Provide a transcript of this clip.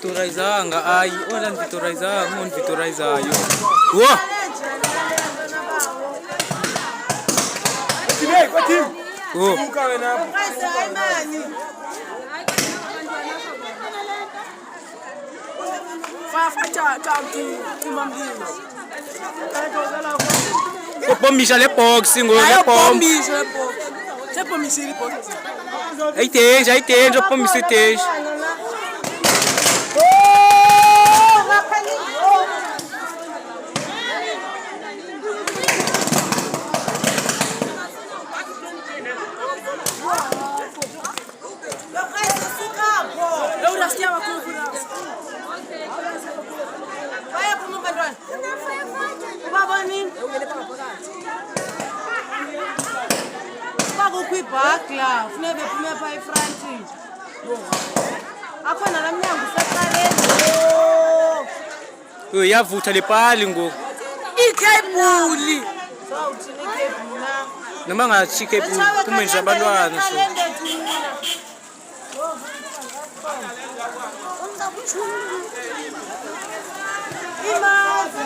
Vitorizanga ai ona vitorizanga on vitorizayo wo Timei kwa timu wo kuka wena hapo pomisha le box ngoba pomisha le box sepomisha le box ayitenje pomisha itenje Bakla funeka bephume pha efranti akhona lamnyango usaqaleni uyavutha lepali ngo ikhebuli sawuthini ikhebuli na noma ngathi ikhebuli kumenje abantwana so imazi